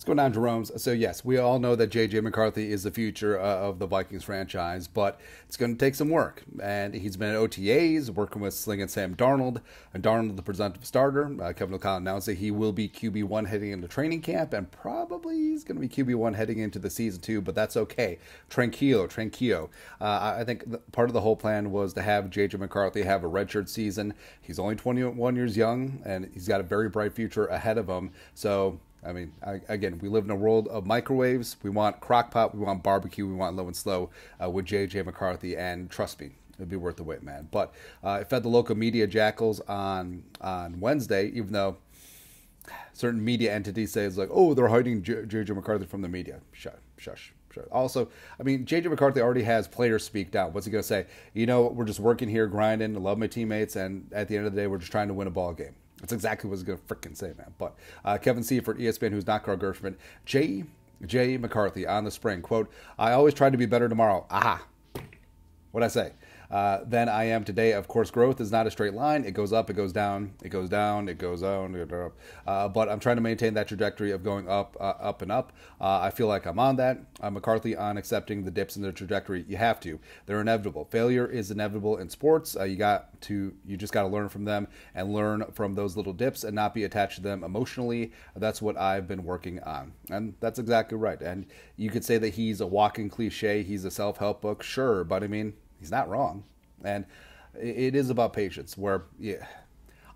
going on, Jerome's? So yes, we all know that JJ McCarthy is the future of the Vikings franchise, but it's going to take some work. And he's been at OTAs, working with Sling and Sam Darnold. And Darnold, the presumptive starter. Kevin O'Connell announced that he will be QB1 heading into training camp, and probably he's going to be QB1 heading into the season too, but that's okay. Tranquilo. I think part of the whole plan was to have JJ McCarthy have a redshirt season. He's only 21 years young, and he's got a very bright future ahead of him. So I mean, again, we live in a world of microwaves. We want crock pot, we want barbecue, we want low and slow with JJ McCarthy, and trust me, it'd be worth the wait, man. But it fed the local media jackals on Wednesday, even though certain media entities say it's like, oh, they're hiding JJ McCarthy from the media. Shush. Also, I mean, JJ McCarthy already has players speak down. What's he going to say? You know, we're just working here, grinding, I love my teammates, and at the end of the day, we're just trying to win a ball game. That's exactly what he's going to freaking say, man. But Kevin C. for ESPN, who's not Carl Gershman, JJ McCarthy on the spring, quote, I always try to be better tomorrow. Aha. What'd I say? Than I am today. Of course, growth is not a straight line. It goes up, it goes down, it goes down, it goes down, it goes up. But I'm trying to maintain that trajectory of going up, up and up. I feel like I'm on that. McCarthy on accepting the dips in the trajectory. You have to. They're inevitable. Failure is inevitable in sports. You just got to learn from them and learn from those little dips and not be attached to them emotionally. That's what I've been working on. And that's exactly right. And you could say that he's a walking cliche. He's a self-help book. Sure. But I mean, he's not wrong. And it is about patience where, yeah,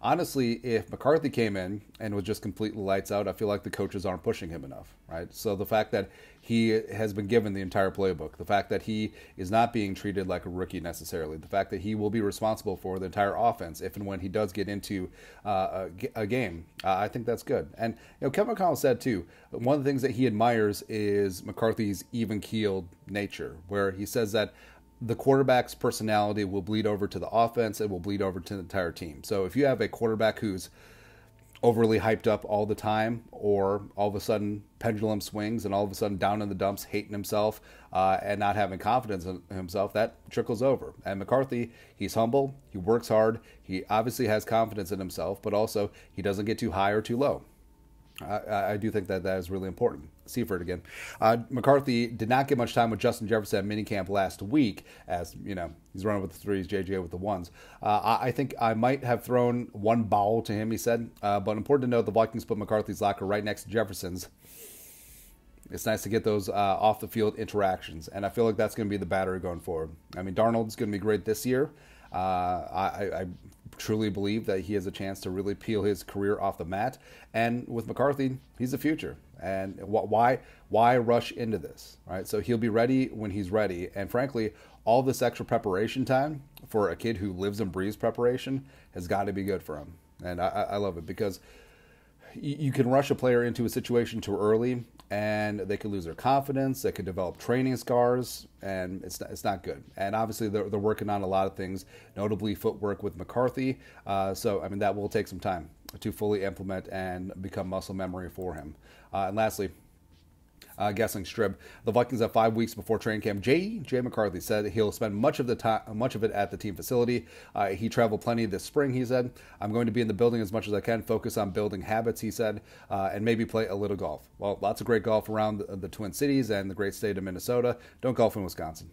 honestly, if McCarthy came in and was just completely lights out, I feel like the coaches aren't pushing him enough, right? So the fact that he has been given the entire playbook, the fact that he is not being treated like a rookie necessarily, the fact that he will be responsible for the entire offense if and when he does get into a game, I think that's good. And Kevin O'Connell said too, one of the things that he admires is McCarthy's even-keeled nature, where he says that the quarterback's personality will bleed over to the offense. It will bleed over to the entire team. So if you have a quarterback who's overly hyped up all the time, or all of a sudden pendulum swings and all of a sudden down in the dumps, hating himself and not having confidence in himself, that trickles over. And McCarthy, he's humble, he works hard, he obviously has confidence in himself, but also he doesn't get too high or too low. I do think that is really important. Seifert again. McCarthy did not get much time with Justin Jefferson at minicamp last week, as he's running with the threes, JJ with the ones. I think I might have thrown one ball to him, he said. But important to note, the Vikings put McCarthy's locker right next to Jefferson's. It's nice to get those off the field interactions, and I feel like that's going to be the battery going forward. I mean, Darnold's going to be great this year. I truly believe that he has a chance to really peel his career off the mat. And with McCarthy, he's the future. And why rush into this, right? So he'll be ready when he's ready. And frankly, all this extra preparation time for a kid who lives and breathes preparation has got to be good for him. And I love it, because you can rush a player into a situation too early, and they could lose their confidence. They could develop training scars, and it's not good. And obviously, they're working on a lot of things, notably footwork with McCarthy. So, I mean, that will take some time to fully implement and become muscle memory for him. And lastly, guessing Strib, the Vikings have 5 weeks before training camp. JJ McCarthy said he'll spend much of it at the team facility. He traveled plenty this spring, he said. I'm going to be in the building as much as I can, focus on building habits, he said, and maybe play a little golf. Well, lots of great golf around the Twin Cities and the great state of Minnesota. Don't golf in Wisconsin.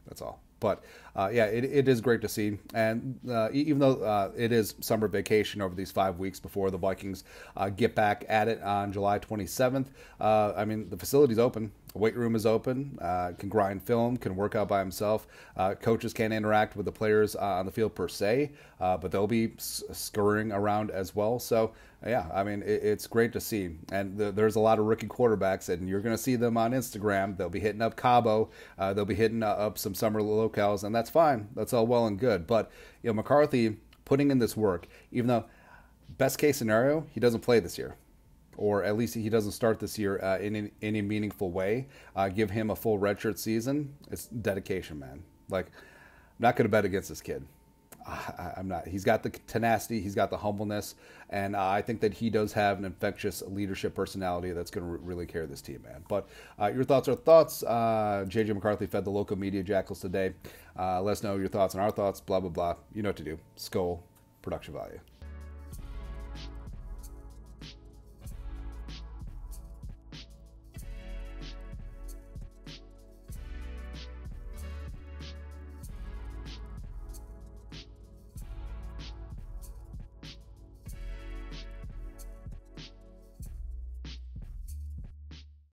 That's all. But, yeah, it is great to see. And even though it is summer vacation over these 5 weeks before the Vikings get back at it on July 27th, I mean, the facility's open. The weight room is open, can grind film, can work out by himself. Coaches can't interact with the players on the field per se, but they'll be scurrying around as well. So, yeah, I mean, it's great to see. And there's a lot of rookie quarterbacks, and you're going to see them on Instagram. They'll be hitting up Cabo. They'll be hitting up some summer locales, and that's fine. That's all well and good. But, McCarthy putting in this work, even though best case scenario, he doesn't play this year. Or at least he doesn't start this year in any meaningful way. Give him a full redshirt season. It's dedication, man. Like, I'm not going to bet against this kid. I'm not. He's got the tenacity. He's got the humbleness. And I think that he does have an infectious leadership personality that's going to really carry this team, man. But your thoughts are thoughts. JJ McCarthy fed the local media jackals today. Let us know your thoughts on our thoughts, blah, blah, blah. You know what to do. Skull, production value.